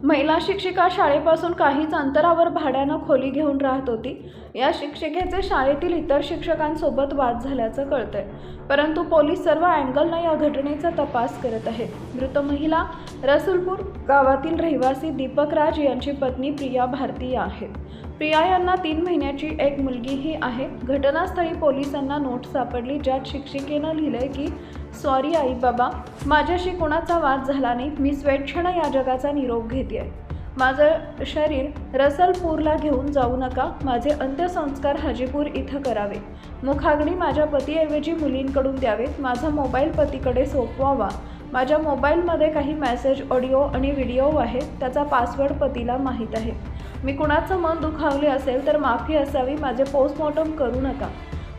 महिला शिक्षिका शाळेपासून काहीच अंतरावर भाड्यानं खोली घेऊन राहत होती। या शिक्षिकेचे शाळेतील इतर शिक्षकांसोबत वाद झाल्याचं कळतंय, परंतु पोलीस सर्व अँगलनं या घटनेचा तपास करत आहेत। मृत महिला रसूलपूर गावातील रहिवासी दीपक राज यांची पत्नी प्रिया भारती आहे। प्रिया यांना 3 महिन्याची एक मुलगीही आहे। घटनास्थळी पोलिसांना नोट सापडली, ज्यात शिक्षिकेनं लिहिलंय की सॉरी आई बाबा, माझ्याशी कोणाचा वाद झाला नाही, मी स्वेच्छेनं या जगाचा निरोप घेते। माझं शरीर रसलपूरला घेऊन जाऊ नका, माझे अंत्यसंस्कार हाजीपूर इथं करावे, मुखाग्नी माझ्या पतीऐवजी मुलींकडून द्यावेत, माझा मोबाईल पतीकडे सोपवावा, माझ्या मोबाईलमध्ये काही मेसेज, ऑडिओ आणि व्हिडिओ आहेत, त्याचा पासवर्ड पतीला माहीत आहे, मी कुणाचं मन दुखावले असेल तर माफी असावी, माझे पोस्टमॉर्टम करू नका,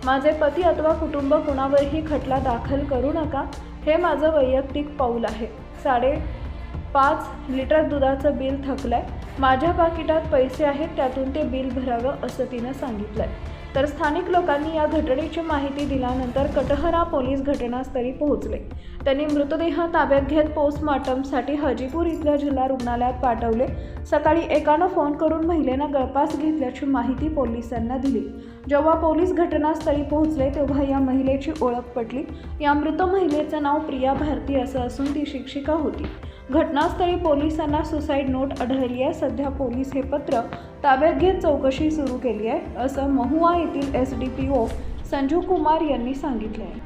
माझे पती अथवा कुटुंब कुणावरही खटला दाखल करू नका, हे माझं वैयक्तिक पाऊल आहे। 5.5 लिटर दुधाचं बिल थकलंय, माझ्या पाकिटात पैसे आहेत, त्यातून ते बिल भरावं असं तिनं सांगितलंय। तर स्थानिक लोकांनी या घटनेची माहिती दिल्यानंतर कटहरा पोलीस घटनास्थळी पोहोचले। त्यांनी मृतदेह ताब्यात घेत पोस्टमॉर्टमसाठी हाजीपूर इथल्या जिल्हा रुग्णालयात पाठवले। सकाळी एकानं फोन करून महिलेनं गळफास घेतल्याची माहिती पोलिसांना दिली। जेव्हा पोलीस घटनास्थळी पोहोचले तेव्हा या महिलेची ओळख पटली। या मृत महिलेचं नाव प्रिया भारती असं असून ती शिक्षिका होती। घटनास्थळी पोलिसांना सुसाईड नोट आढळली आहे। सध्या पोलीस हे पत्र ताब्यात घेत चौकशी सुरू केली आहे, असं महुआ येथील SDPO संजू कुमार यांनी सांगितले आहे।